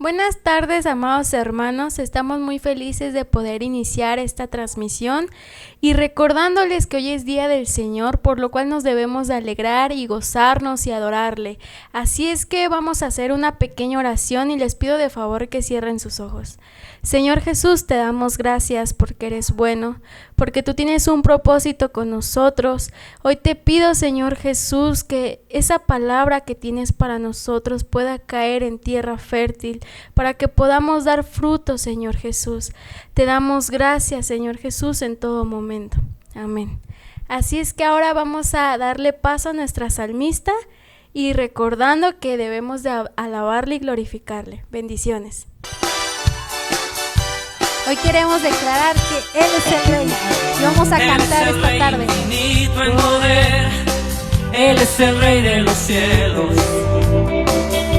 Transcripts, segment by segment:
Buenas tardes, amados hermanos. Estamos muy felices de poder iniciar esta transmisión y recordándoles que hoy es día del Señor, por lo cual nos debemos de alegrar y gozarnos y adorarle. Así es que vamos a hacer una pequeña oración y les pido de favor que cierren sus ojos. Señor Jesús, te damos gracias porque eres bueno, porque tú tienes un propósito con nosotros. Hoy te pido, Señor Jesús, que esa palabra que tienes para nosotros pueda caer en tierra fértil, para que podamos dar fruto, Señor Jesús. Te damos gracias, Señor Jesús, en todo momento. Amén. Así es que ahora vamos a darle paso a nuestra salmista y recordando que debemos de alabarle y glorificarle. Bendiciones. Hoy queremos declarar que Él es el Rey y vamos a cantar esta tarde. Infinito en poder, Él es el Rey de los cielos.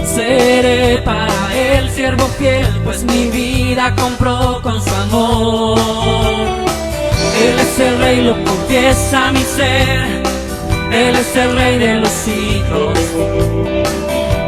Seré para Él siervo fiel, pues mi vida compró con su amor. Él es el Rey, lo confiesa mi ser. Él es el Rey de los siglos.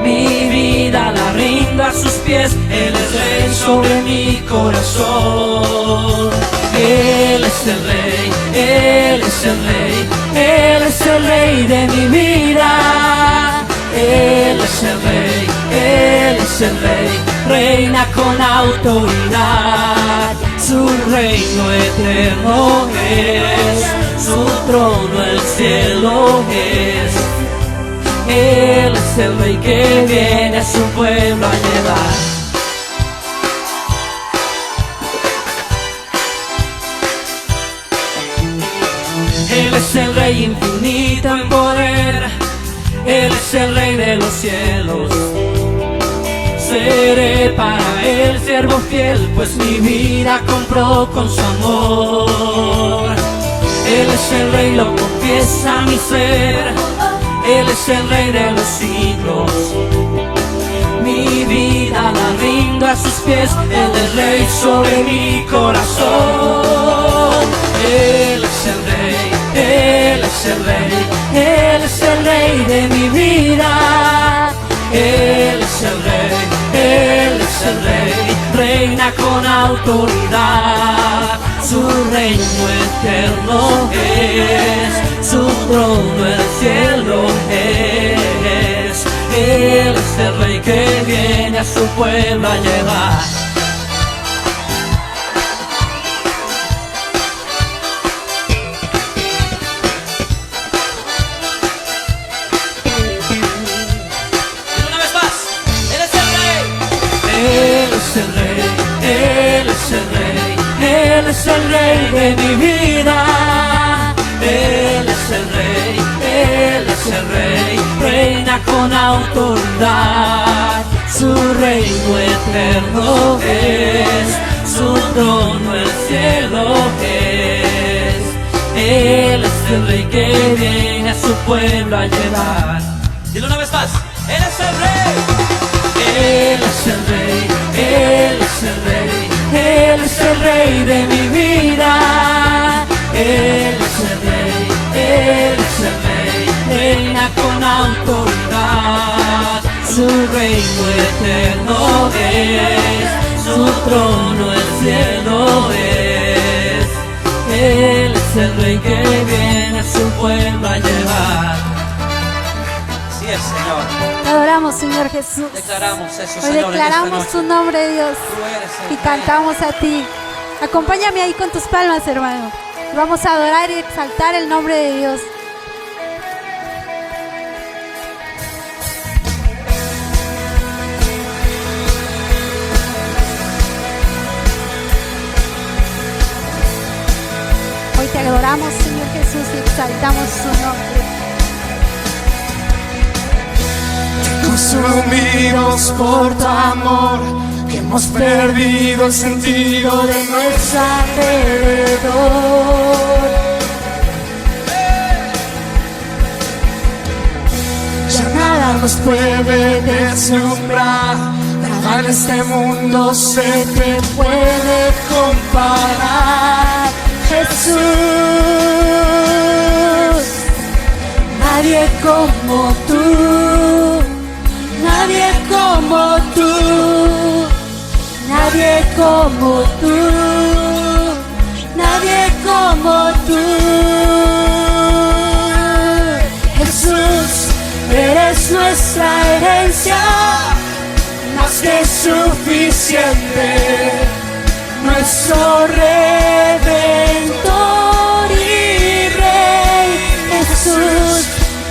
Mi vida la rindo a sus pies. Él es Rey sobre mi corazón. Él es el Rey, Él es el Rey, Él es el Rey de mi vida. Él es el Rey, Él es el Rey, reina con autoridad. Su reino eterno es, su trono el cielo es. Él es el Rey que viene a su pueblo a llevar. Él es el Rey infinito en poder. Él es el Rey de los cielos. Seré para Él siervo fiel, pues mi vida compró con su amor. Él es el Rey, lo confiesa mi ser. Él es el Rey de los siglos. Mi vida la rindo a sus pies. Él es Rey sobre mi corazón. Él es el Rey, Él es el Rey, Él es el Rey de mi vida. Él es el Rey, Él es el Rey, reina con autoridad. Su reino eterno es, su trono el cielo es. Él es el Rey que viene a su pueblo a llevar. Él es el Rey de mi vida. Él es el Rey, Él es el Rey, reina con autoridad. Su reino eterno es, su trono el cielo es. Él es el Rey que viene a su pueblo a llevar. Dilo una vez más. Él es el Rey. Él es el Rey, Él es el Rey, Él es el Rey de mi vida. Él es el Rey, Él es el Rey, reina con autoridad. Su reino eterno es, su trono el cielo es. Él es el Rey que viene a su pueblo a llevar. Así es, Señor. Te adoramos, Señor Jesús. Declaramos eso, Hoy Señor. declaramos tu nombre, Dios, y cantamos a ti. Acompáñame ahí con tus palmas, hermano. Vamos a adorar y exaltar el nombre de Dios. Hoy te adoramos, Señor Jesús, y exaltamos su nombre. Consumidos por tu amor, que hemos perdido el sentido de nuestro alrededor. Ya nada nos puede deslumbrar, nada en este mundo se te puede comparar. Jesús, nadie como tú. Nadie como tú, nadie como tú, nadie como tú. Jesús, eres nuestra herencia, más que suficiente, nuestro Redentor y Rey. Jesús,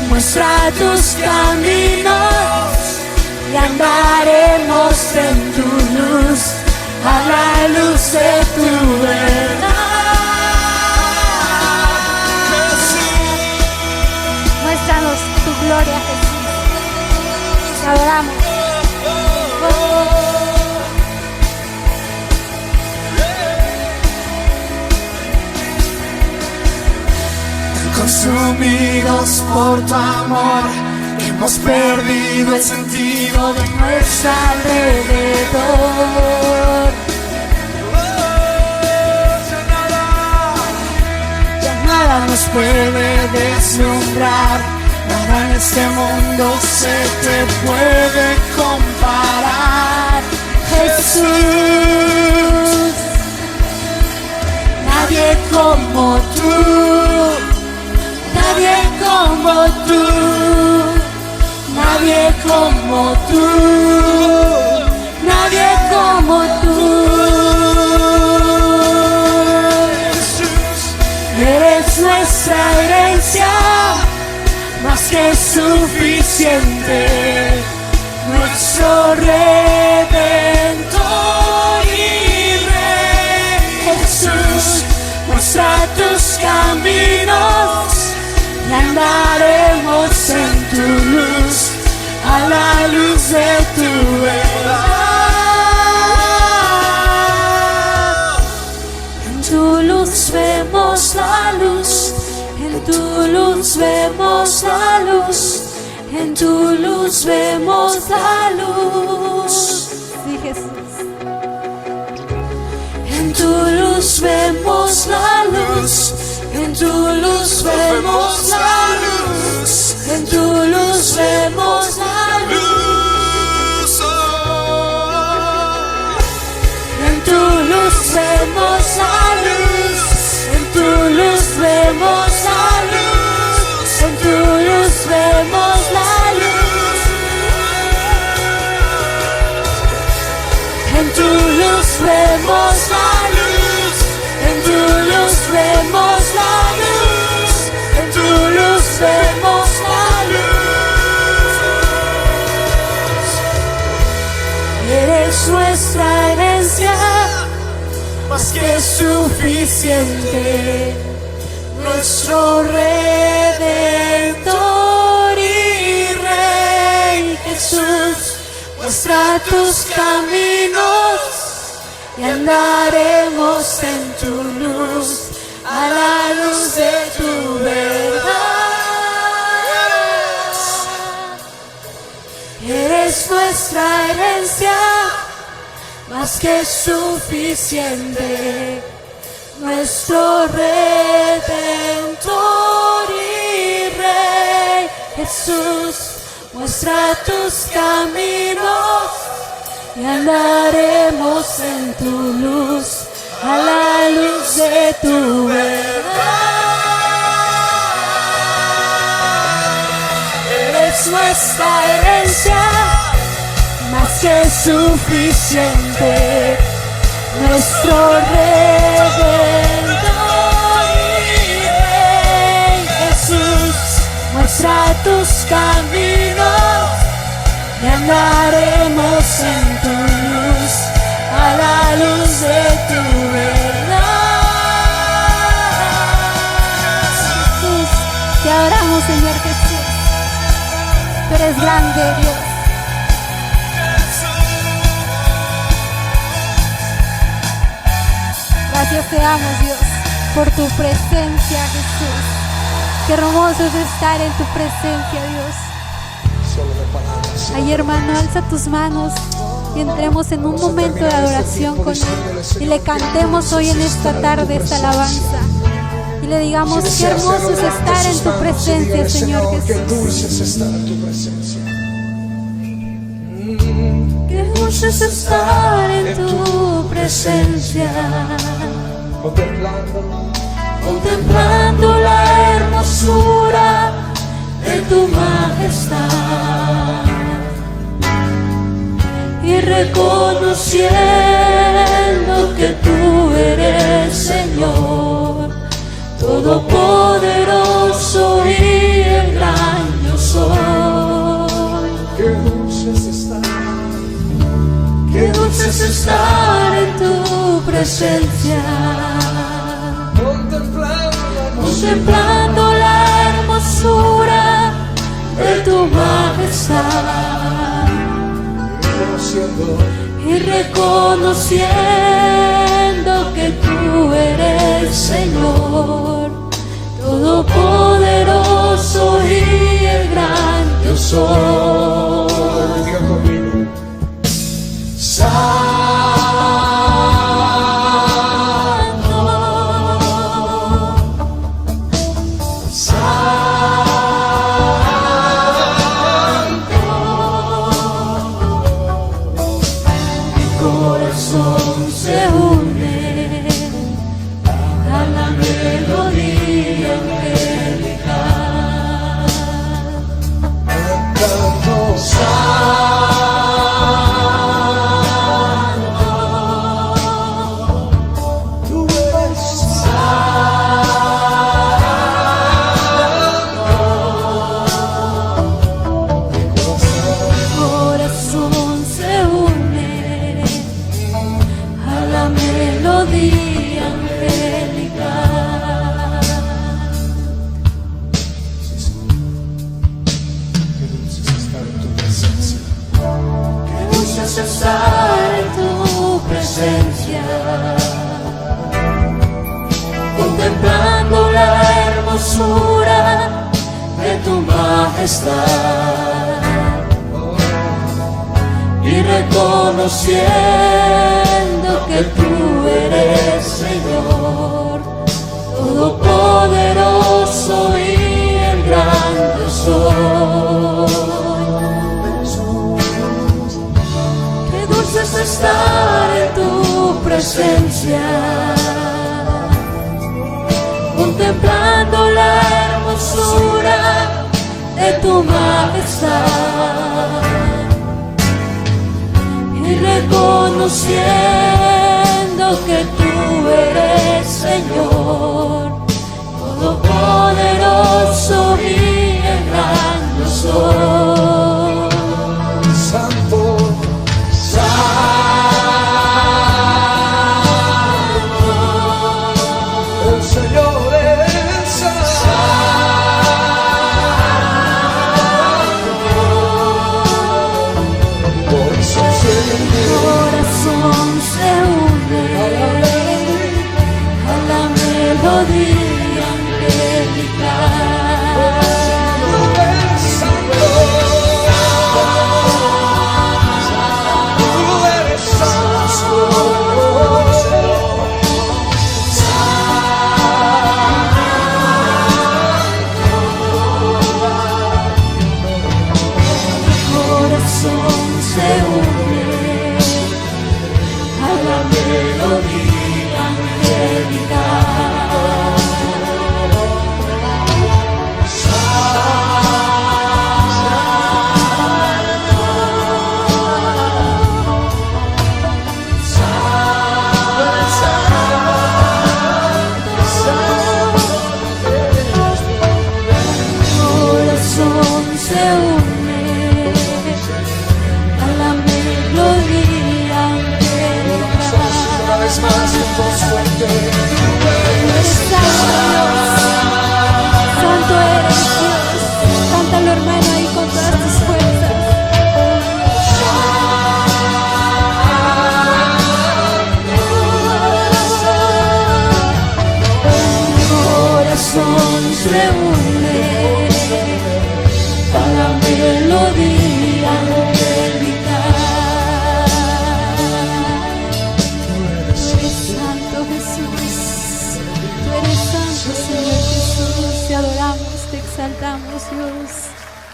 muestra tus caminos y andaremos en tu luz, a la luz de tu verdad. Muéstranos tu gloria, Jesús. Te adoramos. Consumidos por tu amor, hemos perdido el sentido de nuestro alrededor. Ya nada nos puede deslumbrar, nada en este mundo se te puede comparar. Jesús, nadie como tú, nadie como tú, nadie como tú, nadie como tú. Jesús, eres nuestra herencia, más que suficiente, nuestro Redentor y Rey. Jesús, muestra tus caminos y andaremos en tu luz, a la luz de tu verdad. En tu luz vemos la luz, en tu luz vemos la luz, en tu luz vemos la luz. Sí, Jesús. En tu luz vemos la luz, en tu luz vemos la luz, en tu luz vemos la luz. En tu luz vemos la luz, en tu luz vemos la luz, en tu luz vemos la luz. En tu luz vemos la luz, en tu luz vemos la luz, en tu luz vemos la luz. Eres nuestra herencia, más que suficiente, nuestro Redentor y Rey. Jesús, muestra tus caminos y andaremos en tu luz, a la luz de tu verdad. Eres nuestra herencia, más que suficiente, nuestro Redentor y Rey. Jesús, muestra tus caminos y andaremos en tu luz, a la luz de tu verdad. Eres nuestra herencia, más que suficiente, nuestro Redentor y Rey. Jesús, muestra tus caminos y andaremos en tu luz, a la luz de tu verdad. Jesús, te adoramos, Señor Jesús. Tú eres grande, Dios. Gracias te damos, Dios, por tu presencia, Jesús. Qué hermoso es estar en tu presencia, Dios. Ay, hermano, alza tus manos y entremos en un momento de adoración con Él y le cantemos hoy en esta tarde esta alabanza y le digamos qué hermoso es estar en tu presencia, Señor Jesús. Qué dulce es dulce es estar en tu presencia, contemplando la hermosura de tu majestad y reconociendo que tú eres Señor todopoderoso y el gran yo soy. Qué dulce es estar, Qué dulce es estar en tu presencia, contemplando la hermosura de tu majestad y reconociendo que tú eres Señor todopoderoso y el gran yo soy. Diga conmigo. Se une a la melodía angelical, Santo, tú eres mi corazón se une a la melodía angelical. Qué dulce es estar en tu presencia. Qué dulce es estar en tu presencia, contemplando la hermosura de tu majestad y reconociendo que tú eres Señor todopoderoso y el gran yo soy. Qué dulce es estar en tu presencia, contemplando la hermosura de tu majestad y reconociendo que tú eres Señor todopoderoso y el gran yo soy. Santo, el Señor es Mi corazón se une a la melodía angelical.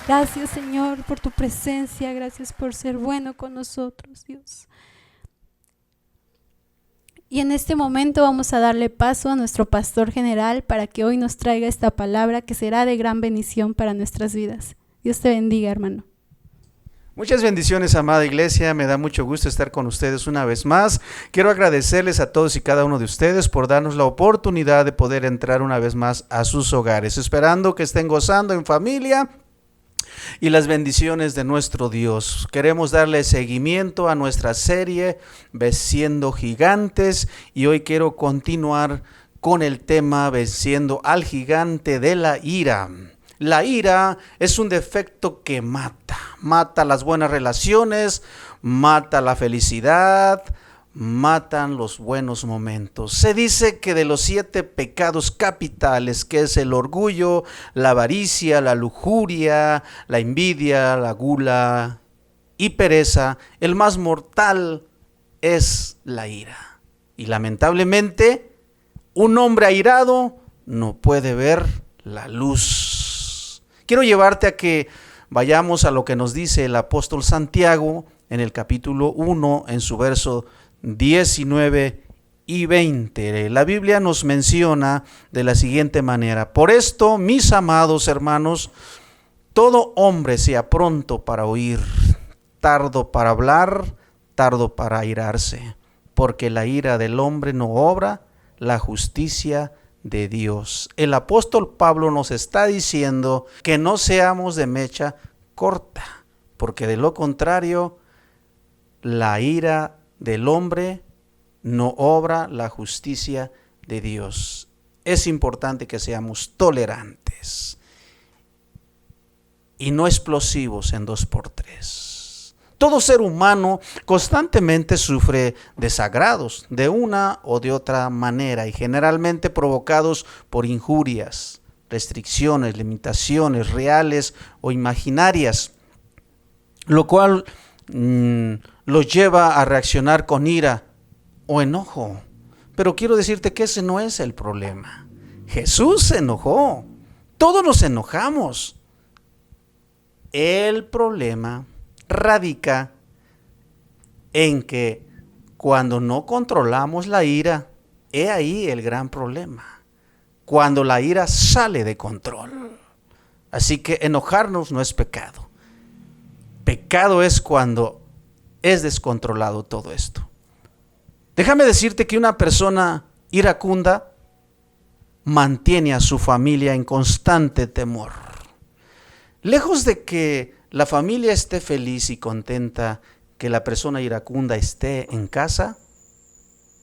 Gracias, Señor, por tu presencia. Gracias por ser bueno con nosotros, Dios. Y en este momento vamos a darle paso a nuestro pastor general para que hoy nos traiga esta palabra que será de gran bendición para nuestras vidas. Dios te bendiga, hermano. Muchas bendiciones, amada iglesia, me da mucho gusto estar con ustedes una vez más. Quiero agradecerles a todos y cada uno de ustedes por darnos la oportunidad de poder entrar una vez más a sus hogares, esperando que estén gozando en familia y las bendiciones de nuestro Dios. Queremos darle seguimiento a nuestra serie Venciendo Gigantes y hoy quiero continuar con el tema Venciendo al Gigante de la Ira. La ira es un defecto que mata las buenas relaciones, mata la felicidad, matan los buenos momentos. Se dice que de los 7 pecados capitales, que es el orgullo, la avaricia, la lujuria, la envidia, la gula y pereza, el más mortal es la ira. Y lamentablemente, un hombre airado no puede ver la luz. Quiero llevarte a que vayamos a lo que nos dice el apóstol Santiago en el capítulo 1, en su verso 19 y 20. La Biblia nos menciona de la siguiente manera: por esto, mis amados hermanos, todo hombre sea pronto para oír, tardo para hablar, tardo para airarse, porque la ira del hombre no obra la justicia de Dios. El apóstol Pablo nos está diciendo que no seamos de mecha corta, porque de lo contrario, la ira del hombre no obra la justicia de Dios. Es importante que seamos tolerantes y no explosivos en 2x3. Todo ser humano constantemente sufre desagrados de una o de otra manera y generalmente provocados por injurias, restricciones, limitaciones reales o imaginarias, lo cual los lleva a reaccionar con ira o enojo. Pero quiero decirte que ese no es el problema. Jesús se enojó, todos nos enojamos. El problema radica en que cuando no controlamos la ira, he ahí el gran problema. Cuando la ira sale de control. Así que enojarnos no es pecado. Pecado es cuando es descontrolado todo esto. Déjame decirte que una persona iracunda mantiene a su familia en constante temor. Lejos de que la familia esté feliz y contenta que la persona iracunda esté en casa,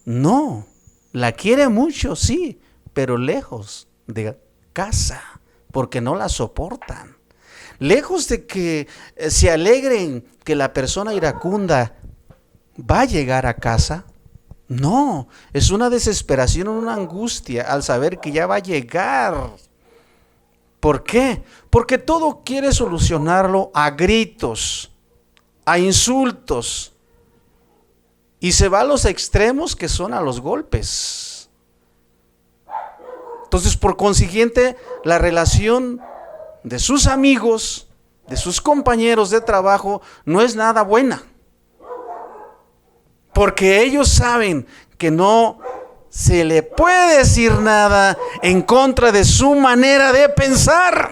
no, la quiere mucho, sí, pero lejos de casa, porque no la soportan. Lejos de que se alegren que la persona iracunda va a llegar a casa, no, es una desesperación, una angustia al saber que ya va a llegar. ¿Por qué? Porque todo quiere solucionarlo a gritos, a insultos, y se va a los extremos que son a los golpes. Entonces, por consiguiente, la relación de sus amigos, de sus compañeros de trabajo, no es nada buena. Porque ellos saben que no se le puede decir nada en contra de su manera de pensar.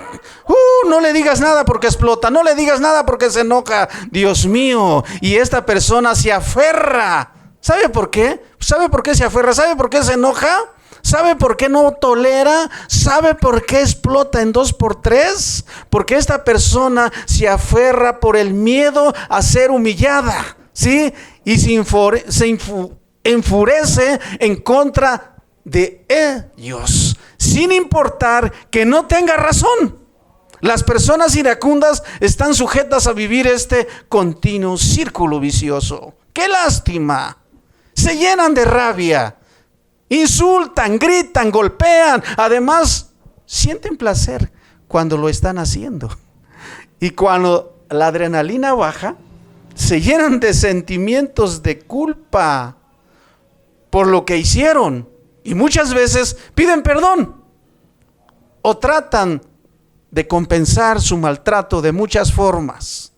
No le digas nada porque explota, no le digas nada porque se enoja. Dios mío, y esta persona se aferra. ¿Sabe por qué? ¿Sabe por qué se aferra? ¿Sabe por qué se enoja? ¿Sabe por qué no tolera? ¿Sabe por qué explota en 2x3? Porque esta persona se aferra por el miedo a ser humillada, ¿sí? Y se enfurece en contra de ellos, sin importar que no tenga razón. Las personas iracundas están sujetas a vivir este continuo círculo vicioso. ¡Qué lástima! Se llenan de rabia, insultan, gritan, golpean. Además, sienten placer cuando lo están haciendo. Y cuando la adrenalina baja, se llenan de sentimientos de culpa por lo que hicieron. Y muchas veces piden perdón o tratan de compensar su maltrato de muchas formas.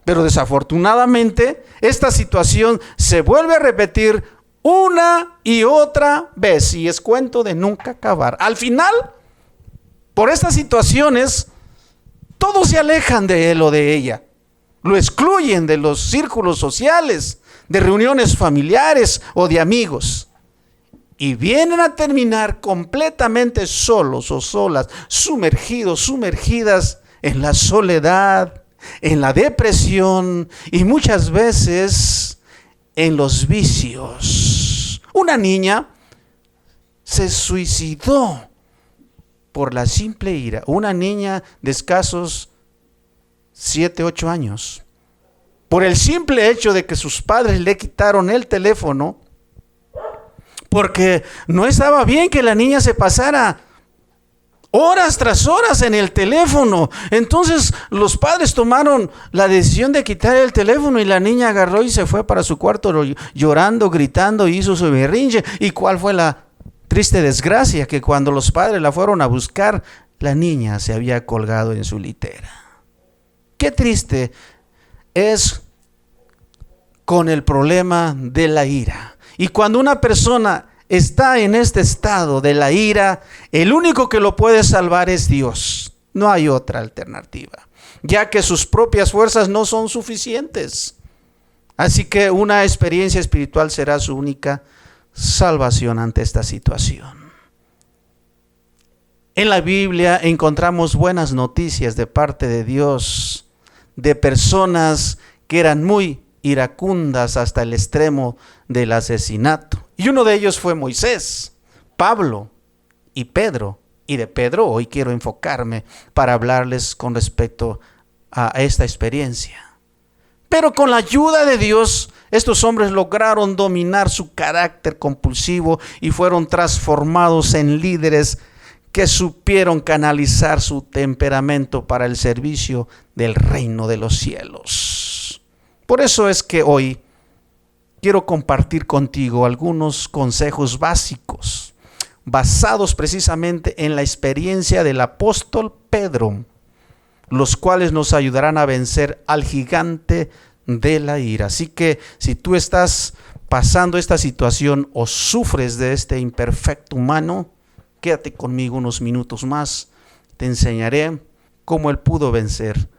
Pero desafortunadamente, esta situación se vuelve a repetir una y otra vez, y es cuento de nunca acabar. Al final, por estas situaciones, todos se alejan de él o de ella. Lo excluyen de los círculos sociales, de reuniones familiares o de amigos. Y vienen a terminar completamente solos o solas, sumergidos, sumergidas en la soledad, en la depresión y muchas veces en los vicios. Una niña se suicidó por la simple ira. Una niña de escasos 7, 8 años. Por el simple hecho de que sus padres le quitaron el teléfono, porque no estaba bien que la niña se pasara horas tras horas en el teléfono. Entonces los padres tomaron la decisión de quitar el teléfono y la niña agarró y se fue para su cuarto llorando, gritando, y hizo su berrinche. ¿Y cuál fue la triste desgracia? Que cuando los padres la fueron a buscar, la niña se había colgado en su litera. Qué triste es con el problema de la ira. Y cuando una persona está en este estado de la ira, el único que lo puede salvar es Dios. No hay otra alternativa, ya que sus propias fuerzas no son suficientes. Así que una experiencia espiritual será su única salvación ante esta situación. En la Biblia encontramos buenas noticias de parte de Dios, de personas que eran muy iracundas hasta el extremo del asesinato. Y uno de ellos fue Moisés, Pablo y Pedro. Y de Pedro hoy quiero enfocarme para hablarles con respecto a esta experiencia. Pero con la ayuda de Dios, estos hombres lograron dominar su carácter compulsivo y fueron transformados en líderes que supieron canalizar su temperamento para el servicio del reino de los cielos. Por eso es que hoy quiero compartir contigo algunos consejos básicos, basados precisamente en la experiencia del apóstol Pedro, los cuales nos ayudarán a vencer al gigante de la ira. Así que si tú estás pasando esta situación o sufres de este imperfecto humano, quédate conmigo unos minutos más. Te enseñaré cómo él pudo vencer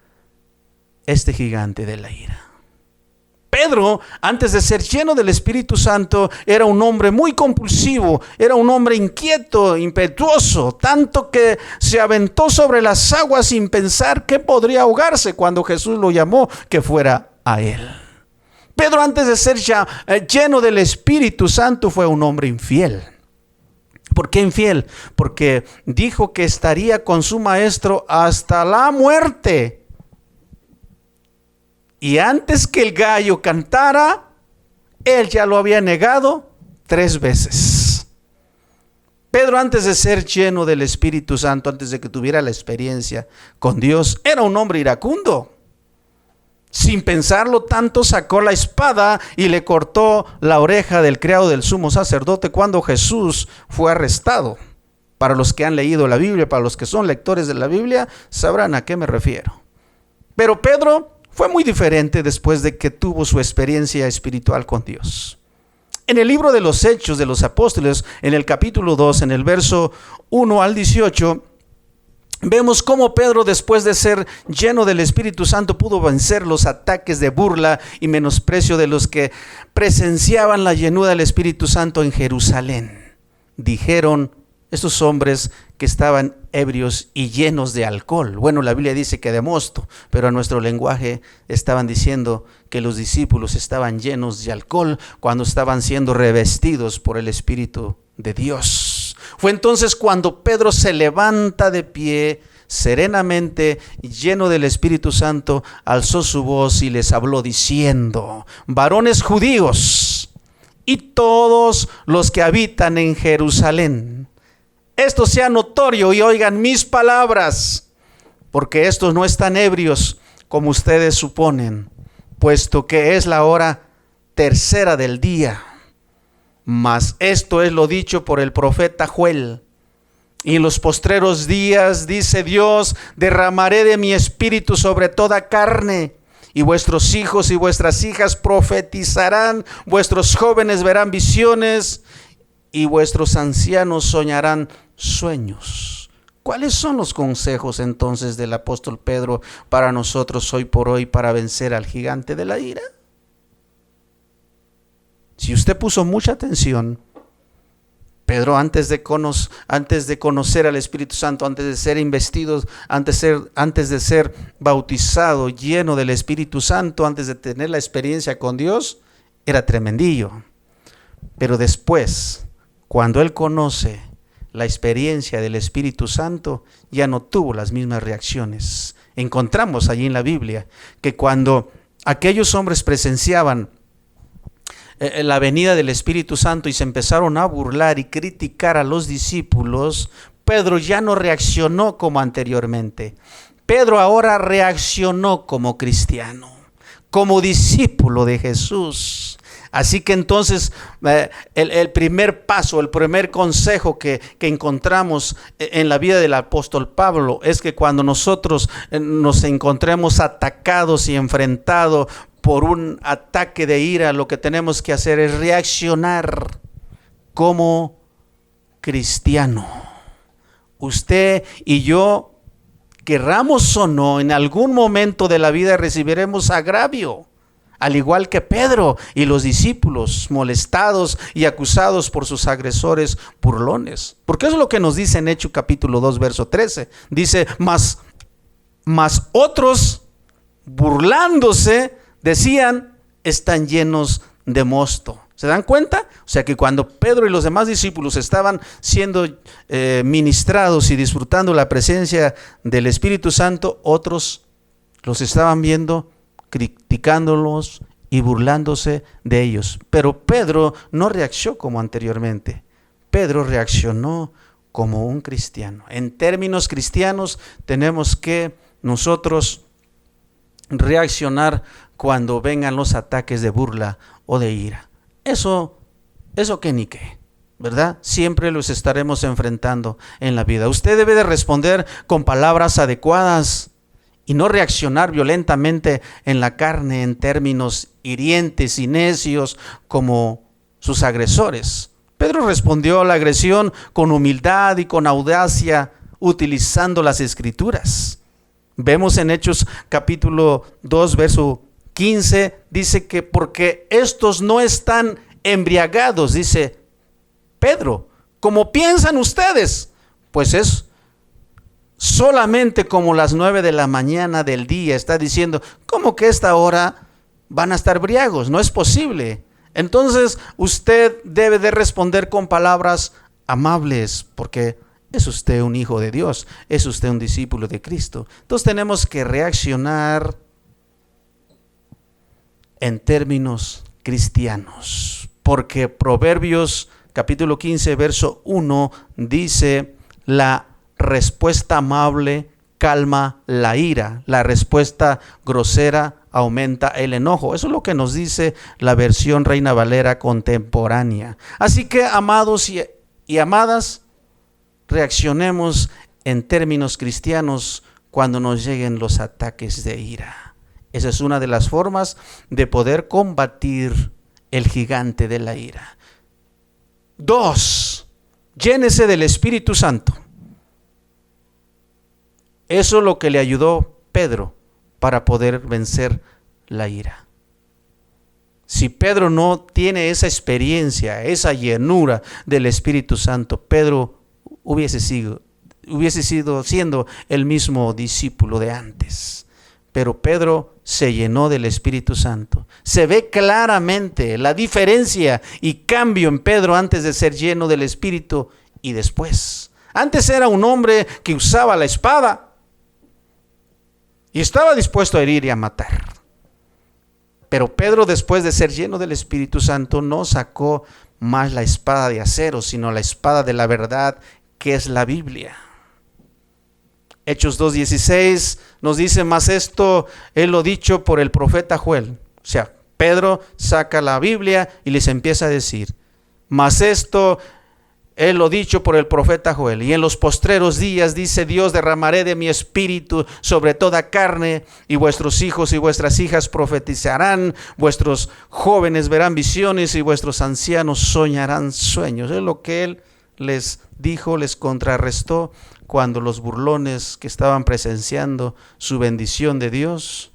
este gigante de la ira. Pedro, antes de ser lleno del Espíritu Santo, era un hombre muy compulsivo, era un hombre inquieto, impetuoso, tanto que se aventó sobre las aguas sin pensar que podría ahogarse cuando Jesús lo llamó que fuera a él. Pedro, antes de ser ya lleno del Espíritu Santo, fue un hombre infiel. ¿Por qué infiel? Porque dijo que estaría con su maestro hasta la muerte. Y antes que el gallo cantara, él ya lo había negado 3 veces. Pedro, antes de ser lleno del Espíritu Santo, antes de que tuviera la experiencia con Dios, era un hombre iracundo. Sin pensarlo tanto, sacó la espada y le cortó la oreja del criado del sumo sacerdote cuando Jesús fue arrestado. Para los que han leído la Biblia, para los que son lectores de la Biblia, sabrán a qué me refiero. Pero Pedro fue muy diferente después de que tuvo su experiencia espiritual con Dios. En el libro de los Hechos de los Apóstoles, en el capítulo 2, en el verso 1 al 18, vemos cómo Pedro, después de ser lleno del Espíritu Santo, pudo vencer los ataques de burla y menosprecio de los que presenciaban la llenura del Espíritu Santo en Jerusalén. Dijeron estos hombres que estaban ebrios y llenos de alcohol. Bueno, la Biblia dice que de mosto, pero a nuestro lenguaje estaban diciendo que los discípulos estaban llenos de alcohol cuando estaban siendo revestidos por el Espíritu de Dios. Fue entonces cuando Pedro se levanta de pie, serenamente, lleno del Espíritu Santo, alzó su voz y les habló diciendo: varones judíos y todos los que habitan en Jerusalén, esto sea notorio y oigan mis palabras, porque estos no están ebrios como ustedes suponen, puesto que es la hora 3 del día. Mas esto es lo dicho por el profeta Joel. Y en los postreros días, dice Dios, derramaré de mi espíritu sobre toda carne. Y vuestros hijos y vuestras hijas profetizarán, vuestros jóvenes verán visiones y vuestros ancianos soñarán sueños. ¿Cuáles son los consejos entonces del apóstol Pedro para nosotros hoy por hoy para vencer al gigante de la ira? Si usted puso mucha atención, Pedro antes de conocer al Espíritu Santo, antes de ser investido, antes de ser bautizado, lleno del Espíritu Santo, antes de tener la experiencia con Dios, era tremendillo. Pero después, cuando él conoce la experiencia del Espíritu Santo, ya no tuvo las mismas reacciones. Encontramos allí en la Biblia que cuando aquellos hombres presenciaban la venida del Espíritu Santo y se empezaron a burlar y criticar a los discípulos, Pedro ya no reaccionó como anteriormente. Pedro ahora reaccionó como cristiano, como discípulo de Jesús. Así que entonces el primer paso, el primer consejo que encontramos en la vida del apóstol Pablo es que cuando nosotros nos encontremos atacados y enfrentados por un ataque de ira, lo que tenemos que hacer es reaccionar como cristiano. Usted y yo, querramos o no, en algún momento de la vida recibiremos agravio, al igual que Pedro y los discípulos, molestados y acusados por sus agresores burlones. Porque eso es lo que nos dice en Hechos capítulo 2, verso 13. Dice, mas otros, burlándose, decían, están llenos de mosto. ¿Se dan cuenta? O sea que cuando Pedro y los demás discípulos estaban siendo ministrados y disfrutando la presencia del Espíritu Santo, otros los estaban viendo, criticándolos y burlándose de ellos. Pero Pedro no reaccionó como anteriormente. Pedro reaccionó como un cristiano. En términos cristianos tenemos que nosotros reaccionar cuando vengan los ataques de burla o de ira. Eso que ni qué, ¿verdad? Siempre los estaremos enfrentando en la vida. Usted debe de responder con palabras adecuadas y no reaccionar violentamente en la carne en términos hirientes y necios como sus agresores. Pedro respondió a la agresión con humildad y con audacia utilizando las Escrituras. Vemos en Hechos capítulo 2, verso 15, dice que porque estos no están embriagados, dice Pedro, como piensan ustedes, pues es solamente como las 9 de la mañana del día. Está diciendo, ¿cómo que esta hora van a estar briagos? No es posible. Entonces usted debe de responder con palabras amables, porque es usted un hijo de Dios, es usted un discípulo de Cristo. Entonces tenemos que reaccionar en términos cristianos, porque Proverbios capítulo 15 verso 1 dice, la respuesta amable calma la ira, la respuesta grosera aumenta el enojo. Eso es lo que nos dice la versión Reina Valera contemporánea. Así que, amados y amadas, reaccionemos en términos cristianos cuando nos lleguen los ataques de ira. Esa es una de las formas de poder combatir el gigante de la ira. 2. Llénese del Espíritu Santo. Eso es lo que le ayudó Pedro para poder vencer la ira. Si Pedro no tiene esa experiencia, esa llenura del Espíritu Santo, Pedro hubiese sido siendo el mismo discípulo de antes. Pero Pedro se llenó del Espíritu Santo. Se ve claramente la diferencia y cambio en Pedro antes de ser lleno del Espíritu y después. Antes era un hombre que usaba la espada y estaba dispuesto a herir y a matar. Pero Pedro, después de ser lleno del Espíritu Santo, no sacó más la espada de acero, sino la espada de la verdad, que es la Biblia. Hechos 2:16 nos dice, mas esto él lo dicho por el profeta Joel. O sea, Pedro saca la Biblia y les empieza a decir, mas esto Él lo dicho por el profeta Joel. Y en los postreros días, dice Dios, derramaré de mi espíritu sobre toda carne, y vuestros hijos y vuestras hijas profetizarán, vuestros jóvenes verán visiones y vuestros ancianos soñarán sueños. Es lo que Él les dijo, les contrarrestó cuando los burlones que estaban presenciando su bendición de Dios,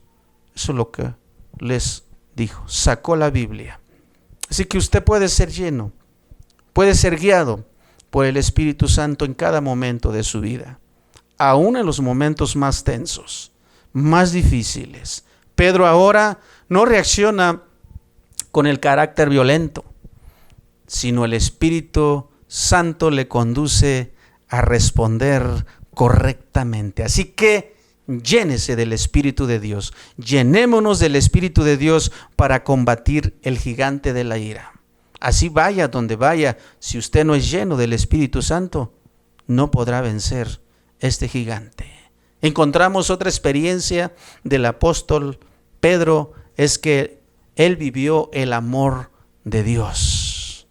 eso es lo que les dijo. Sacó la Biblia. Así que usted puede ser lleno, puede ser guiado por el Espíritu Santo en cada momento de su vida, aún en los momentos más tensos, más difíciles. Pedro ahora no reacciona con el carácter violento, sino el Espíritu Santo le conduce a responder correctamente. Así que llénese del Espíritu de Dios, llenémonos del Espíritu de Dios para combatir el gigante de la ira. Así vaya donde vaya, si usted no es lleno del Espíritu Santo, no podrá vencer este gigante. Encontramos otra experiencia del apóstol Pedro, es que él vivió el amor de Dios.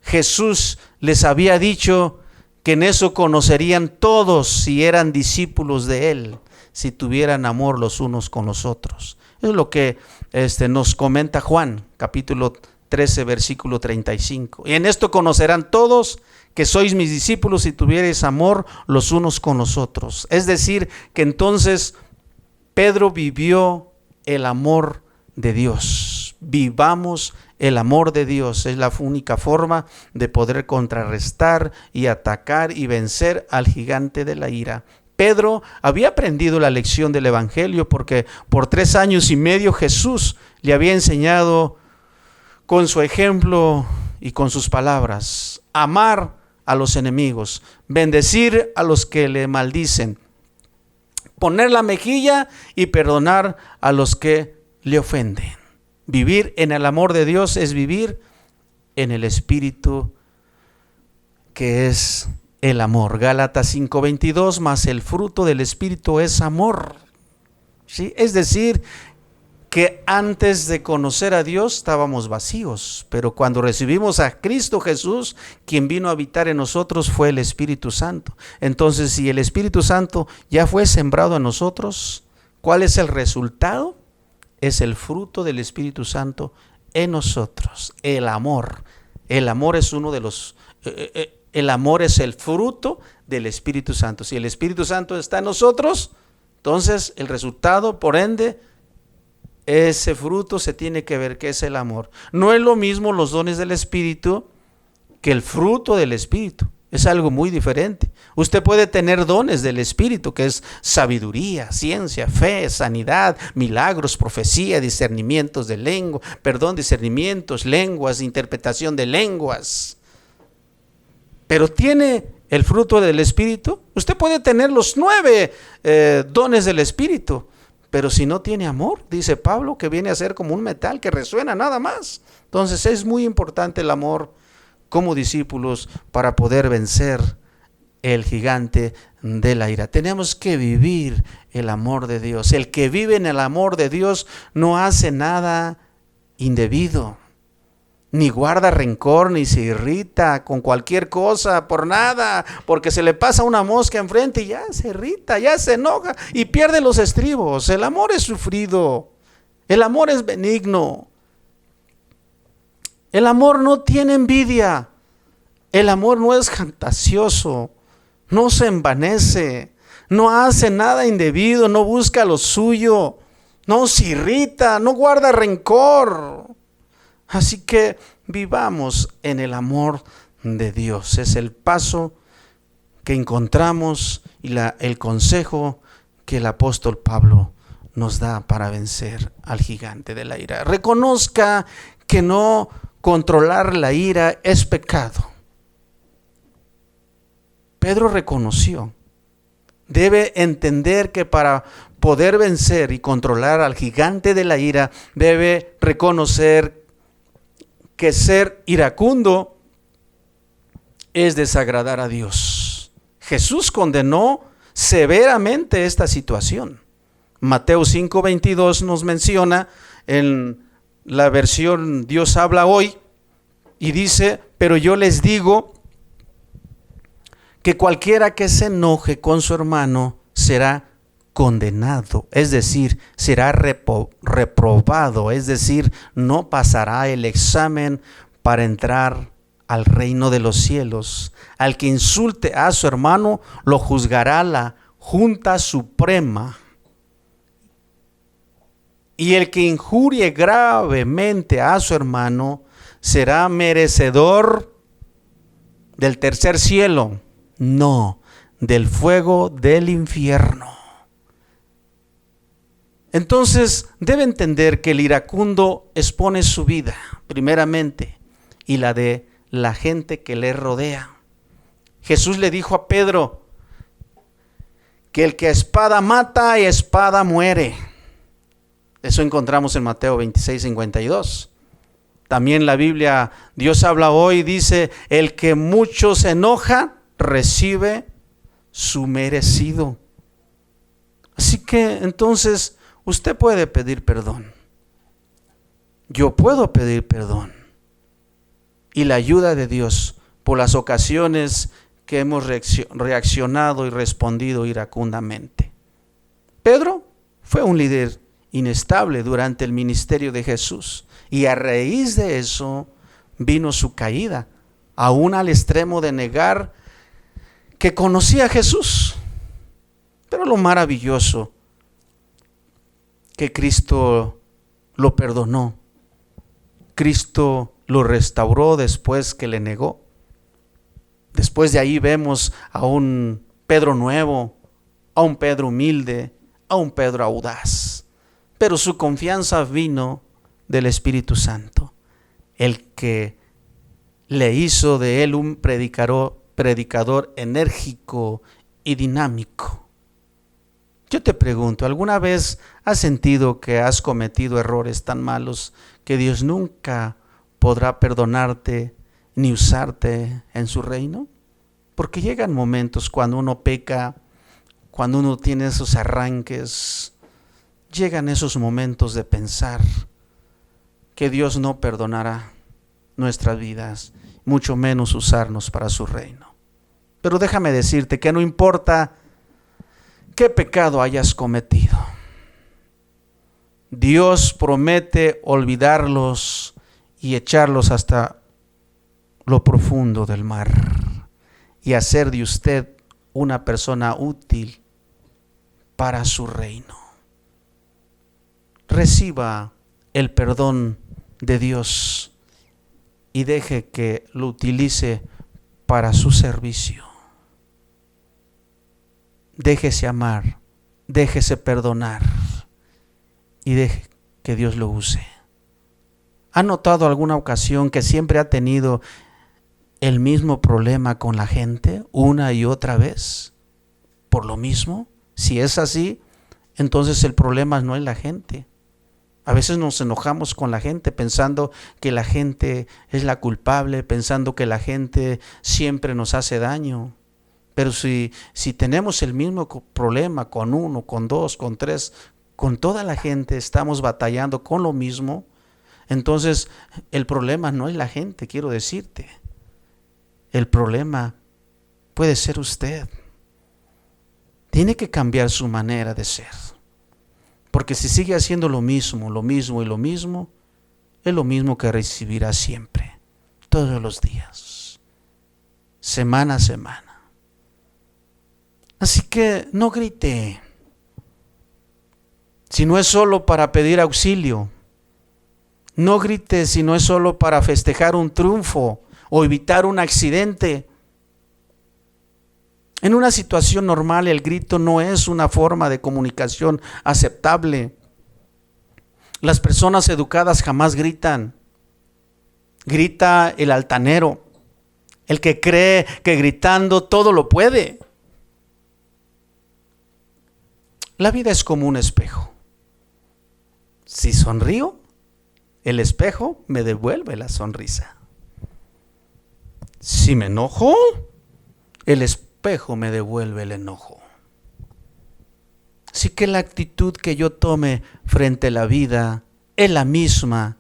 Jesús les había dicho que en eso conocerían todos si eran discípulos de Él, si tuvieran amor los unos con los otros. Es lo que nos comenta Juan, capítulo 13, versículo 35. Y en esto conocerán todos que sois mis discípulos si tuviereis amor los unos con los otros. Es decir, que entonces Pedro vivió el amor de Dios. Vivamos el amor de Dios. Es la única forma de poder contrarrestar y atacar y vencer al gigante de la ira. Pedro había aprendido la lección del Evangelio porque por 3 años y medio Jesús le había enseñado con su ejemplo y con sus palabras: amar a los enemigos, bendecir a los que le maldicen, poner la mejilla y perdonar a los que le ofenden. Vivir en el amor de Dios es vivir en el Espíritu, que es el amor. Gálatas 5:22, mas el fruto del Espíritu es amor. ¿Sí? Es decir, que antes de conocer a Dios estábamos vacíos, pero cuando recibimos a Cristo Jesús, quien vino a habitar en nosotros fue el Espíritu Santo. Entonces, si el Espíritu Santo ya fue sembrado en nosotros, ¿cuál es el resultado? Es el fruto del Espíritu Santo en nosotros, el amor. El amor es uno de los... el amor es el fruto del Espíritu Santo. Si el Espíritu Santo está en nosotros, entonces el resultado, por ende, ese fruto se tiene que ver que es el amor. No es lo mismo los dones del Espíritu que el fruto del Espíritu. Es algo muy diferente. Usted puede tener dones del Espíritu, que es sabiduría, ciencia, fe, sanidad, milagros, profecía, discernimientos, lenguas, interpretación de lenguas. Pero tiene el fruto del Espíritu. Usted puede tener los 9 dones del Espíritu, pero si no tiene amor, dice Pablo, que viene a ser como un metal que resuena nada más. Entonces es muy importante el amor como discípulos para poder vencer el gigante de la ira. Tenemos que vivir el amor de Dios. El que vive en el amor de Dios no hace nada indebido, ni guarda rencor, ni se irrita con cualquier cosa, por nada, porque se le pasa una mosca enfrente y ya se irrita, ya se enoja y pierde los estribos. El amor es sufrido, el amor es benigno, el amor no tiene envidia, el amor no es fantasioso, no se envanece, no hace nada indebido, no busca lo suyo, no se irrita, no guarda rencor. Así que vivamos en el amor de Dios. Es el paso que encontramos y el consejo que el apóstol Pablo nos da para vencer al gigante de la ira. Reconozca que no controlar la ira es pecado. Pedro reconoció. Debe entender que para poder vencer y controlar al gigante de la ira, debe reconocer que ser iracundo es desagradar a Dios. Jesús condenó severamente esta situación. Mateo 5:22 nos menciona en la versión Dios habla hoy y dice: Pero yo les digo que cualquiera que se enoje con su hermano será condenado, es decir, será reprobado, es decir, no pasará el examen para entrar al reino de los cielos. Al que insulte a su hermano lo juzgará la Junta Suprema. Y el que injurie gravemente a su hermano será merecedor del tercer cielo, no, del fuego del infierno. Entonces debe entender que el iracundo expone su vida, primeramente, y la de la gente que le rodea. Jesús le dijo a Pedro que el que a espada mata, y a espada muere. Eso encontramos en Mateo 26:52. También la Biblia, Dios habla hoy, dice, el que mucho se enoja, recibe su merecido. Así que entonces usted puede pedir perdón. Yo puedo pedir perdón. Y la ayuda de Dios por las ocasiones que hemos reaccionado y respondido iracundamente. Pedro fue un líder inestable durante el ministerio de Jesús, y a raíz de eso vino su caída, aún al extremo de negar que conocía a Jesús. Pero lo maravilloso, que Cristo lo perdonó, Cristo lo restauró después que le negó. Después de ahí vemos a un Pedro nuevo, a un Pedro humilde, a un Pedro audaz. Pero su confianza vino del Espíritu Santo, el que le hizo de él un predicador enérgico y dinámico. Yo te pregunto, ¿alguna vez has sentido que has cometido errores tan malos que Dios nunca podrá perdonarte ni usarte en su reino? Porque llegan momentos cuando uno peca, cuando uno tiene esos arranques, llegan esos momentos de pensar que Dios no perdonará nuestras vidas, mucho menos usarnos para su reino. Pero déjame decirte que no importa qué pecado hayas cometido, Dios promete olvidarlos y echarlos hasta lo profundo del mar y hacer de usted una persona útil para su reino. Reciba el perdón de Dios y deje que lo utilice para su servicio. Déjese amar, déjese perdonar y deje que Dios lo use. ¿Ha notado alguna ocasión que siempre ha tenido el mismo problema con la gente una y otra vez? ¿Por lo mismo? Si es así, entonces el problema no es la gente. A veces nos enojamos con la gente pensando que la gente es la culpable, pensando que la gente siempre nos hace daño. Pero si tenemos el mismo problema con uno, con dos, con tres, con toda la gente estamos batallando con lo mismo, entonces el problema no es la gente, quiero decirte. El problema puede ser usted. Tiene que cambiar su manera de ser. Porque si sigue haciendo lo mismo, es lo mismo que recibirá siempre, todos los días, semana a semana. Así que no grite. Si no es solo para pedir auxilio, no grite si no es solo para festejar un triunfo o evitar un accidente. En una situación normal el grito no es una forma de comunicación aceptable. Las personas educadas jamás gritan. Grita el altanero, el que cree que gritando todo lo puede. La vida es como un espejo. Si sonrío, el espejo me devuelve la sonrisa. Si me enojo, el espejo me devuelve el enojo. Así que la actitud que yo tome frente a la vida es la misma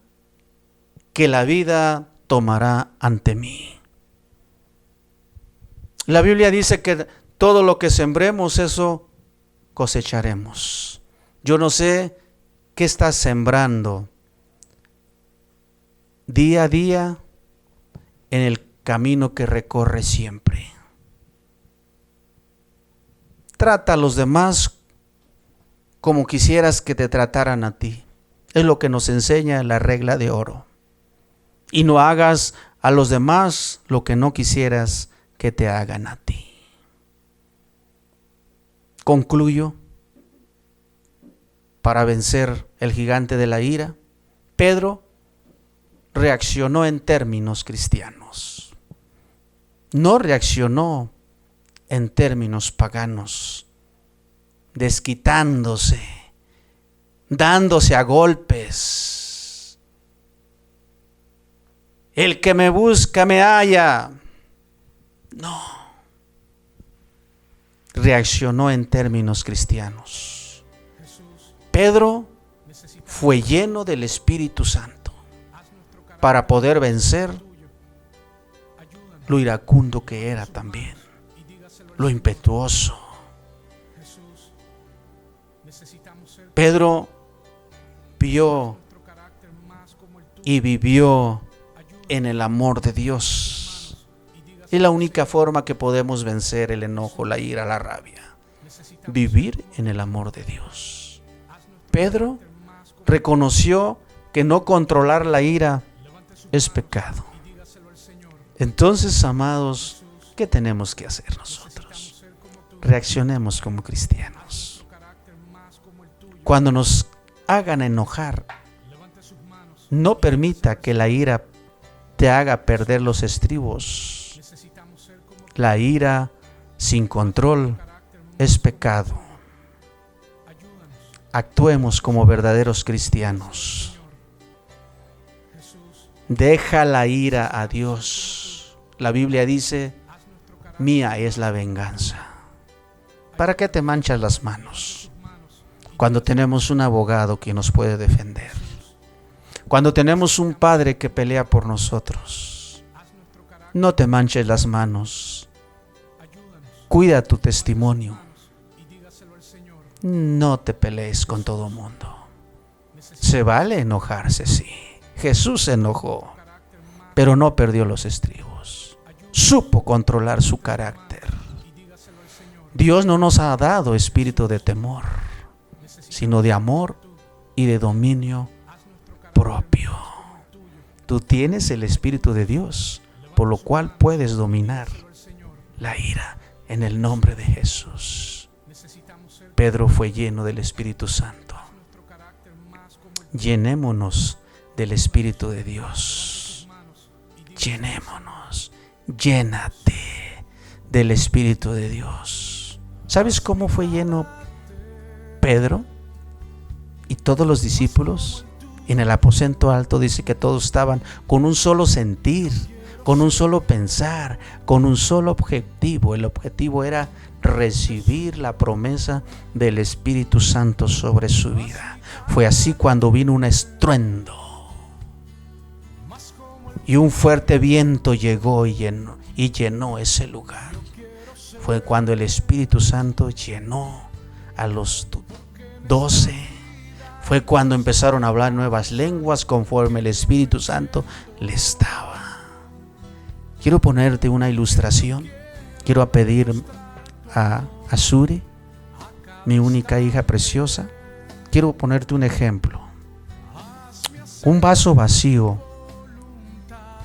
que la vida tomará ante mí. La Biblia dice que todo lo que sembremos, eso cosecharemos. Yo no sé qué estás sembrando día a día en el camino que recorres siempre. Trata a los demás como quisieras que te trataran a ti. Es lo que nos enseña la regla de oro. Y no hagas a los demás lo que no quisieras que te hagan a ti. Concluyo. Para vencer el gigante de la ira, Pedro reaccionó en términos cristianos. No reaccionó en términos paganos, desquitándose, dándose a golpes. El que me busca me halla. No. Reaccionó en términos cristianos. Pedro fue lleno del Espíritu Santo para poder vencer lo iracundo que era también, lo impetuoso. Pedro vio y vivió en el amor de Dios. Es la única forma que podemos vencer el enojo, la ira, la rabia. Vivir en el amor de Dios. Pedro reconoció que no controlar la ira es pecado. Entonces, amados, ¿qué tenemos que hacer nosotros? Reaccionemos como cristianos. Cuando nos hagan enojar, no permita que la ira te haga perder los estribos. La ira sin control es pecado. Actuemos como verdaderos cristianos. Deja la ira a Dios. La Biblia dice, mía es la venganza. ¿Para qué te manchas las manos? Cuando tenemos un abogado que nos puede defender. Cuando tenemos un padre que pelea por nosotros. No te manches las manos. Cuida tu testimonio. No te pelees con todo mundo. Se vale enojarse, sí. Jesús se enojó, pero no perdió los estribos. Supo controlar su carácter. Dios no nos ha dado espíritu de temor, sino de amor y de dominio propio. Tú tienes el Espíritu de Dios, por lo cual puedes dominar la ira en el nombre de Jesús. Pedro fue lleno del Espíritu Santo. Llenémonos del Espíritu de Dios. Llenémonos. Llénate del Espíritu de Dios. ¿Sabes cómo fue lleno Pedro y todos los discípulos? En el aposento alto dice que todos estaban con un solo sentir, con un solo pensar, con un solo objetivo. El objetivo era recibir la promesa del Espíritu Santo sobre su vida. Fue así cuando vino un estruendo y un fuerte viento llegó y llenó ese lugar. Fue cuando el Espíritu Santo llenó a los 12. Fue cuando empezaron a hablar nuevas lenguas conforme el Espíritu Santo les daba. Quiero ponerte una ilustración. Quiero pedir a Suri, mi única hija preciosa. Quiero ponerte un ejemplo. Un vaso vacío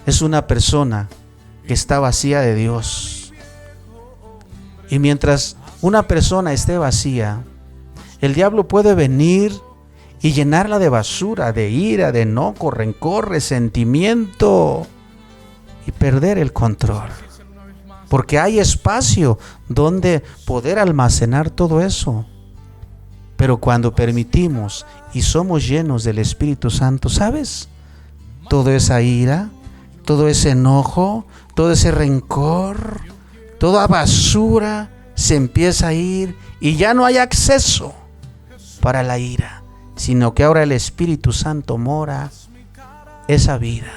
es una persona que está vacía de Dios. Y mientras una persona esté vacía, el diablo puede venir y llenarla de basura, de ira, de enojo, rencor, resentimiento y perder el control. Porque hay espacio donde poder almacenar todo eso. Pero cuando permitimos y somos llenos del Espíritu Santo, ¿sabes? Toda esa ira, todo ese enojo, todo ese rencor, toda basura se empieza a ir y ya no hay acceso para la ira, sino que ahora el Espíritu Santo mora esa vida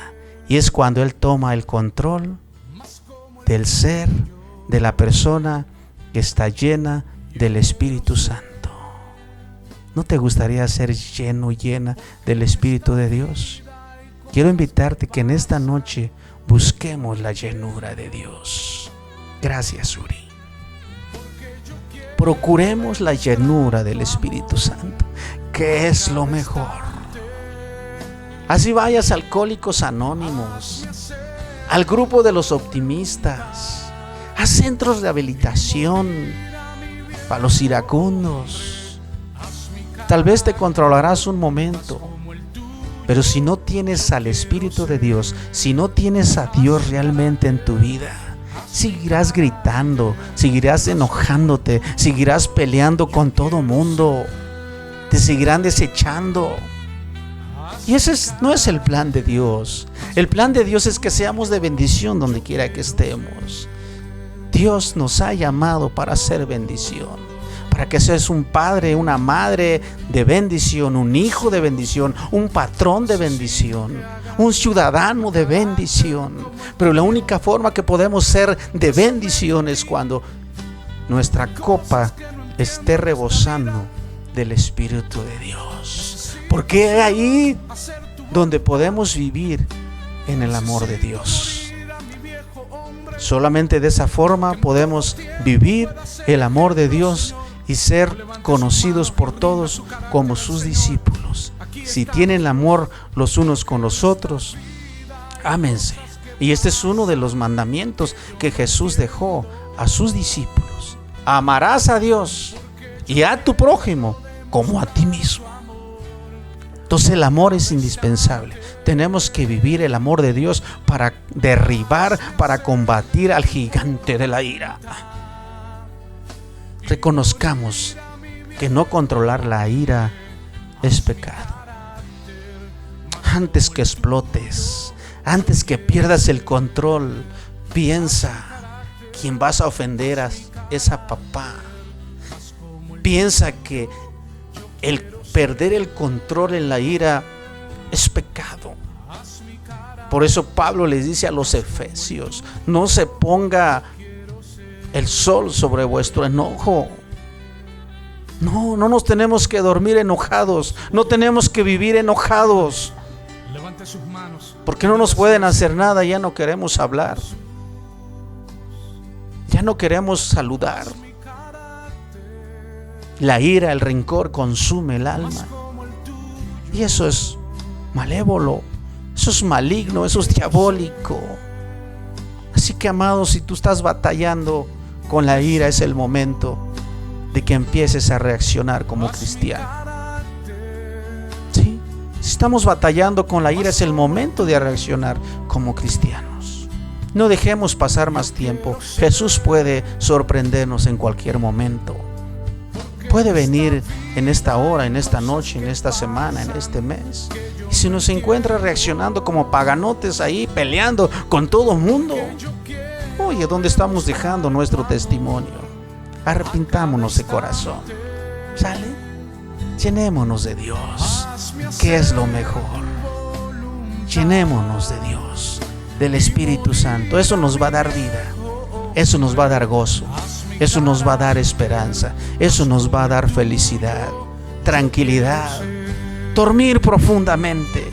Y es cuando Él toma el control del ser, de la persona que está llena del Espíritu Santo. ¿No te gustaría ser lleno, llena del Espíritu de Dios? Quiero invitarte que en esta noche busquemos la llenura de Dios. Gracias, Uri. Procuremos la llenura del Espíritu Santo, que es lo mejor. Así vayas a Alcohólicos Anónimos, al grupo de los optimistas, a centros de habilitación para los iracundos. Tal vez te controlarás un momento, pero si no tienes al Espíritu de Dios, si no tienes a Dios realmente en tu vida, seguirás gritando, seguirás enojándote, seguirás peleando con todo mundo, te seguirán desechando. Y ese no es el plan de Dios. El plan de Dios es que seamos de bendición donde quiera que estemos. Dios nos ha llamado para ser bendición, para que seas un padre, una madre de bendición, un hijo de bendición, un patrón de bendición, un ciudadano de bendición. Pero la única forma que podemos ser de bendición es cuando nuestra copa esté rebosando del Espíritu de Dios, porque es ahí donde podemos vivir en el amor de Dios. Solamente de esa forma podemos vivir el amor de Dios y ser conocidos por todos como sus discípulos. Si tienen amor los unos con los otros, ámense. Y este es uno de los mandamientos que Jesús dejó a sus discípulos. Amarás a Dios y a tu prójimo como a ti mismo. Entonces el amor es indispensable. Tenemos que vivir el amor de Dios para derribar, para combatir al gigante de la ira. Reconozcamos que no controlar la ira es pecado. Antes que explotes, antes que pierdas el control, piensa, quien vas a ofender es a papá. Piensa que el perder el control en la ira es pecado. Por eso Pablo les dice a los efesios: no se ponga el sol sobre vuestro enojo. No nos tenemos que dormir enojados, no tenemos que vivir enojados. Levante sus manos. Porque no nos pueden hacer nada, ya no queremos hablar, ya no queremos saludar. La ira, el rencor consume el alma. Y eso es malévolo, eso es maligno, eso es diabólico. Así que, amados, si tú estás batallando con la ira, es el momento de que empieces a reaccionar como cristiano. ¿Sí? Si estamos batallando con la ira, es el momento de reaccionar como cristianos. No dejemos pasar más tiempo. Jesús puede sorprendernos en cualquier momento. Puede venir en esta hora, en esta noche, en esta semana, en este mes. Y si nos encuentra reaccionando como paganotes ahí, peleando con todo el mundo, oye, ¿dónde estamos dejando nuestro testimonio? Arrepintámonos de corazón. ¿Sale? Llenémonos de Dios, que es lo mejor. Llenémonos de Dios, del Espíritu Santo. Eso nos va a dar vida. Eso nos va a dar gozo. Eso nos va a dar esperanza. Eso nos va a dar felicidad, tranquilidad, dormir profundamente.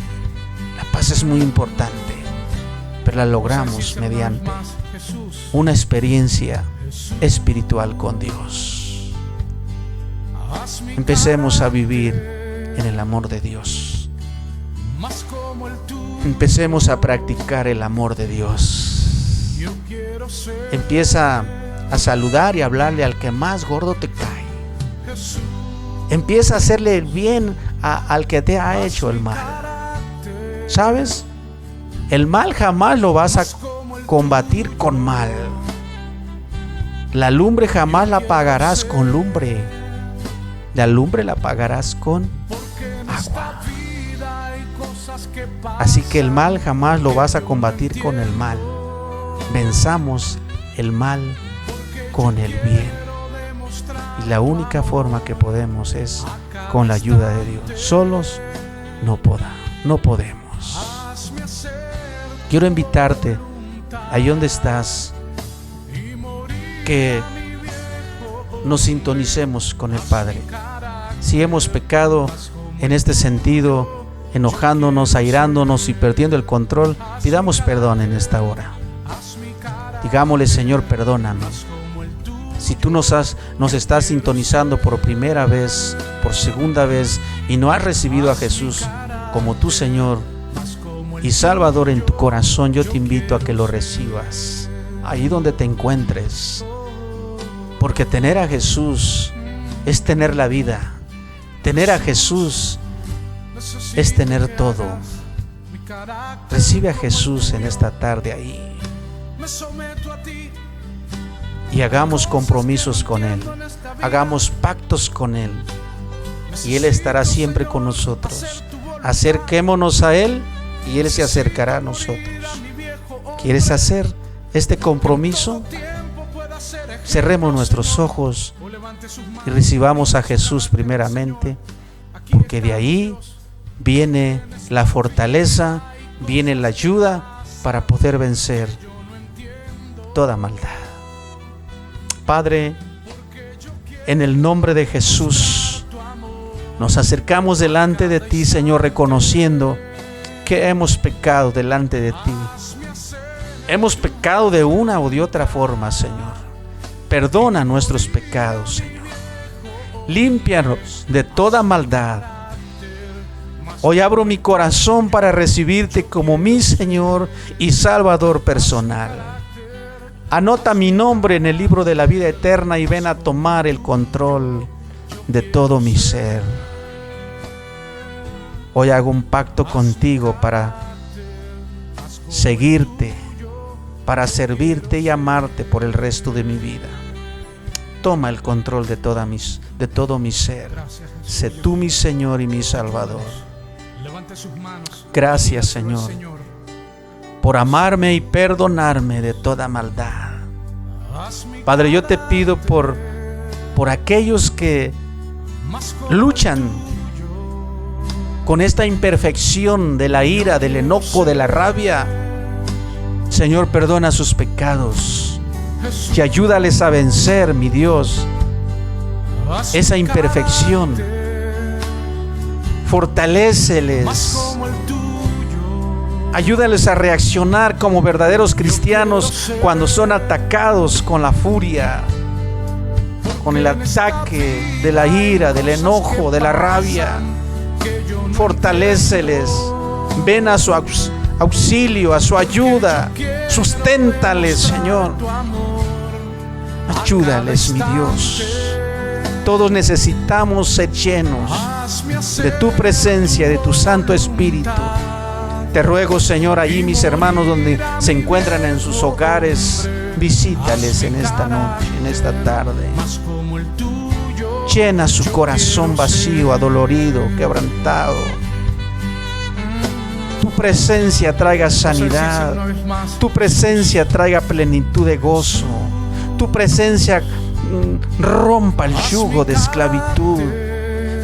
La paz es muy importante, pero la logramos mediante una experiencia espiritual con Dios. Empecemos a vivir en el amor de Dios. Empecemos a practicar el amor de Dios. Empieza a saludar y hablarle al que más gordo te cae. Empieza a hacerle el bien al que te ha hecho el mal. ¿Sabes? El mal jamás lo vas a combatir con mal. La lumbre jamás la apagarás con lumbre. La lumbre la apagarás con agua. Así que el mal jamás lo vas a combatir con el mal. Venzamos el mal con el bien. Y la única forma que podemos es con la ayuda de Dios. Solos no podemos. quiero invitarte, ahí donde estás, que nos sintonicemos con el Padre. Si hemos pecado en este sentido, enojándonos, airándonos y perdiendo el control, pidamos perdón en esta hora. Digámosle: Señor, perdónanos. Si tú nos estás sintonizando por primera vez, por segunda vez, y no has recibido a Jesús como tu Señor y Salvador en tu corazón, yo te invito a que lo recibas ahí donde te encuentres, porque tener a Jesús es tener la vida. Tener a Jesús es tener todo. Recibe a Jesús en esta tarde ahí y hagamos compromisos con Él, hagamos pactos con Él, y Él estará siempre con nosotros. Acerquémonos a Él y Él se acercará a nosotros. ¿Quieres hacer este compromiso? Cerremos nuestros ojos y recibamos a Jesús primeramente, porque de ahí viene la fortaleza, viene la ayuda para poder vencer toda maldad. Padre, en el nombre de Jesús, nos acercamos delante de ti, Señor, reconociendo que hemos pecado delante de ti. Hemos pecado de una o de otra forma, Señor. Perdona nuestros pecados, Señor. Límpianos de toda maldad. Hoy abro mi corazón para recibirte como mi Señor y Salvador personal. Anota mi nombre en el libro de la vida eterna y ven a tomar el control de todo mi ser. Hoy hago un pacto contigo para seguirte, para servirte y amarte por el resto de mi vida. Toma el control de todo mi ser. Sé tú mi Señor y mi Salvador. Gracias, Señor, por amarme y perdonarme de toda maldad. Padre, yo te pido por aquellos que luchan con esta imperfección de la ira, del enojo, de la rabia. Señor, perdona sus pecados y ayúdales a vencer, mi Dios, esa imperfección. Fortaléceles. Ayúdales a reaccionar como verdaderos cristianos cuando son atacados con la furia, con el ataque de la ira, del enojo, de la rabia. Fortaléceles. Ven a su auxilio, a su ayuda. Susténtales, Señor. Ayúdales, mi Dios. Todos necesitamos ser llenos de tu presencia, de tu Santo Espíritu. Te ruego, Señor, allí mis hermanos donde se encuentran en sus hogares, visítales en esta noche, en esta tarde. Llena su corazón vacío, adolorido, quebrantado. Tu presencia traiga sanidad. Tu presencia traiga plenitud de gozo. Tu presencia rompa el yugo de esclavitud.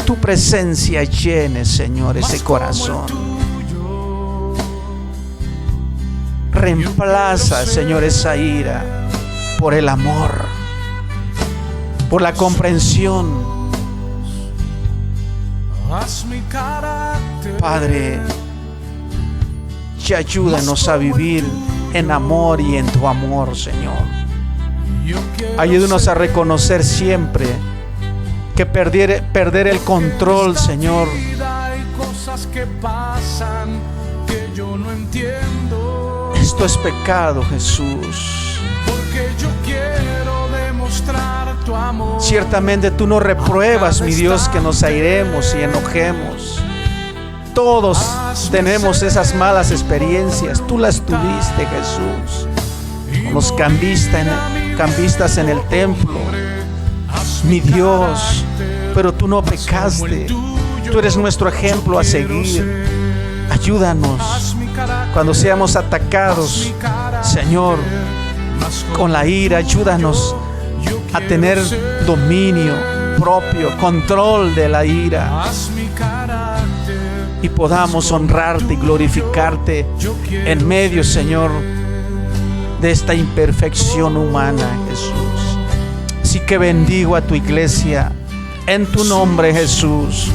Tu presencia llene, Señor, ese corazón. Reemplaza, Señor, esa ira por el amor, por la comprensión. Padre, y ayúdanos a vivir en amor y en tu amor, Señor. Ayúdanos a reconocer siempre que perder el control, Señor, esto es pecado, Jesús. Ciertamente tú no repruebas, mi Dios, que nos airemos y enojemos. Todos tenemos esas malas experiencias. Tú las tuviste, Jesús. Los cambistas en el templo, mi Dios, pero tú no pecaste. Tú eres nuestro ejemplo a seguir. Ayúdanos cuando seamos atacados, Señor, con la ira. Ayúdanos a tener dominio propio, control de la ira. y podamos honrarte y glorificarte en medio, Señor, de esta imperfección humana, Jesús. Así que bendigo a tu iglesia en tu nombre, Jesús.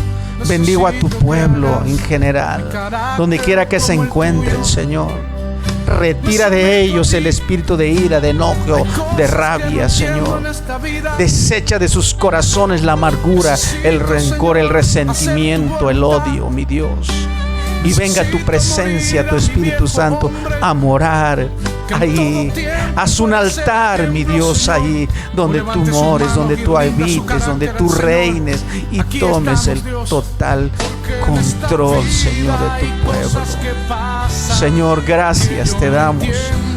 Bendigo a tu pueblo en general, donde quiera que se encuentren, Señor. Retira de ellos el espíritu de ira, de enojo, de rabia, Señor. Desecha de sus corazones la amargura, el rencor, el resentimiento, el odio, mi Dios. Y venga tu presencia, tu Espíritu Santo, a morar ahí. Haz un altar, mi Dios, ahí donde tú mores, donde tú habites, donde tú reines y tomes el total control, Señor, de tu pueblo. Señor, gracias te damos,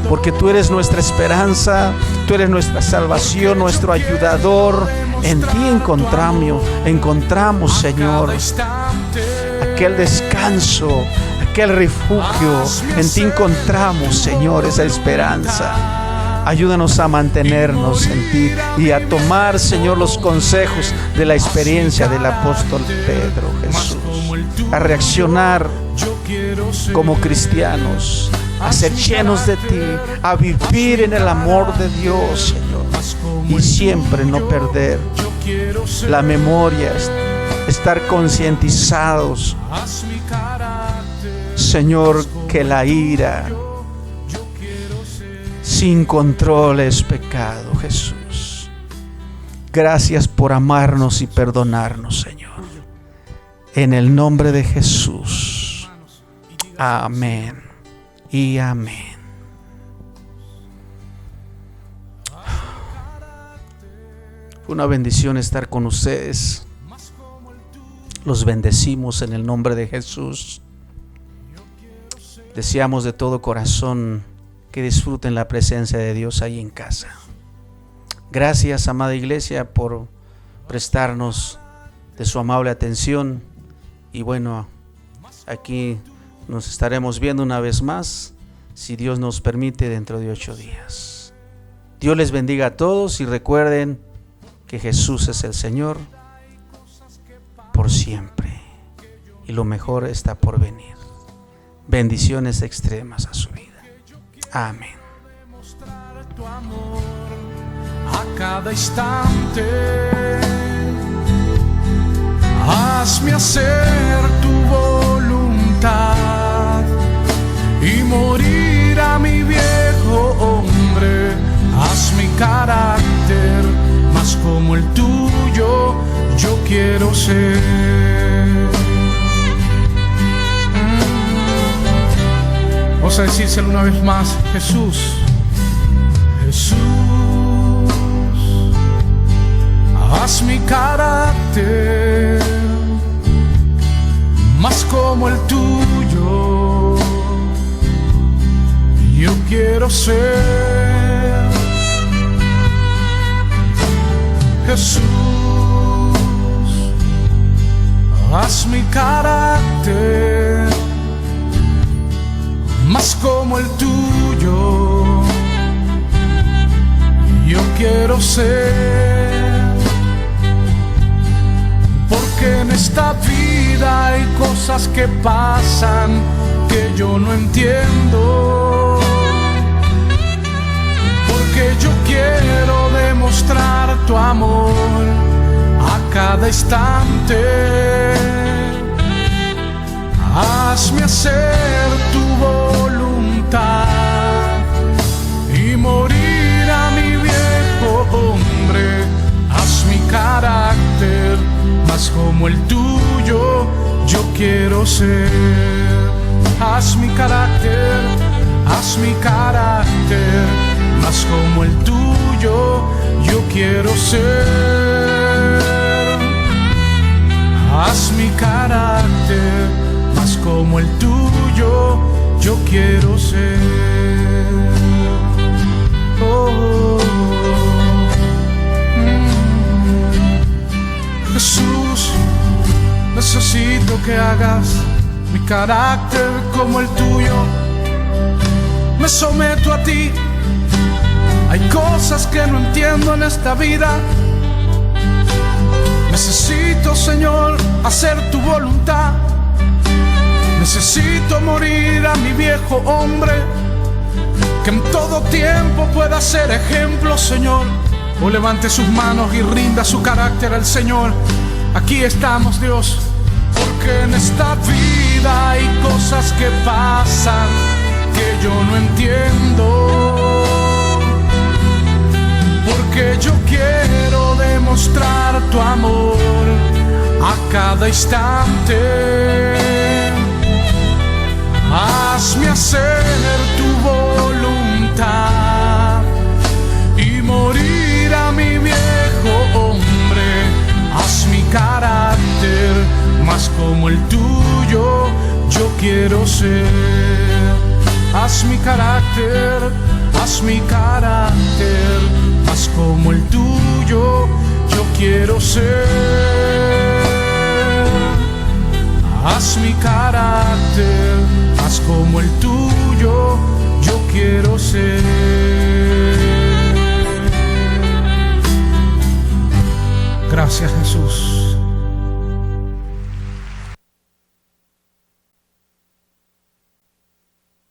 porque tú eres nuestra esperanza, tú eres nuestra salvación, nuestro ayudador. En ti encontramos, Señor, aquel descanso, aquel refugio. En ti encontramos, Señor, esa esperanza. Ayúdanos a mantenernos en ti y a tomar, Señor, los consejos de la experiencia del apóstol Pedro, Jesús. A reaccionar como cristianos, a ser llenos de ti, a vivir en el amor de Dios, Señor. Y siempre no perder la memoria, estar concientizados, Señor, que la ira sin control es pecado, Jesús. Gracias por amarnos y perdonarnos, Señor. En el nombre de Jesús. Amén y amén. Fue una bendición estar con ustedes. Los bendecimos en el nombre de Jesús. Deseamos de todo corazón que disfruten la presencia de Dios ahí en casa. Gracias, amada iglesia, por prestarnos de su amable atención. Y bueno, aquí nos estaremos viendo una vez más, si Dios nos permite, dentro de 8 días. Dios les bendiga a todos y recuerden que Jesús es el Señor por siempre y lo mejor está por venir. Bendiciones extremas a su vida. Amén. Tu amor a cada instante, hazme hacer tu voluntad y morir a mi viejo hombre. Haz mi carácter más como el tuyo, yo quiero ser. Vamos a decírselo una vez más: Jesús, Jesús, haz mi carácter más como el tuyo, yo quiero ser. Jesús, haz mi carácter más como el tuyo, yo quiero ser. Porque en esta vida hay cosas que pasan que yo no entiendo. Porque yo quiero demostrar tu amor a cada instante. Hazme hacer tu voluntad y morir a mi viejo hombre. Haz mi carácter más como el tuyo, yo quiero ser. Haz mi carácter más como el tuyo, yo quiero ser. Haz mi carácter más como el tuyo, yo quiero ser. Jesús, necesito que hagas mi carácter como el tuyo. Me someto a ti. Hay cosas que no entiendo en esta vida. Necesito, Señor, hacer tu voluntad. Necesito morir a mi viejo hombre, que en todo tiempo pueda ser ejemplo, Señor. O levante sus manos y rinda su carácter al Señor. Aquí estamos, Dios, porque en esta vida hay cosas que pasan que yo no entiendo. Porque yo quiero demostrar tu amor a cada instante. Hazme hacer tu voluntad y morir a mi viejo hombre. Haz mi carácter más como el tuyo, yo quiero ser. Haz mi carácter más como el tuyo, yo quiero ser. Haz mi carácter más como el tuyo, yo quiero ser. Gracias, Jesús.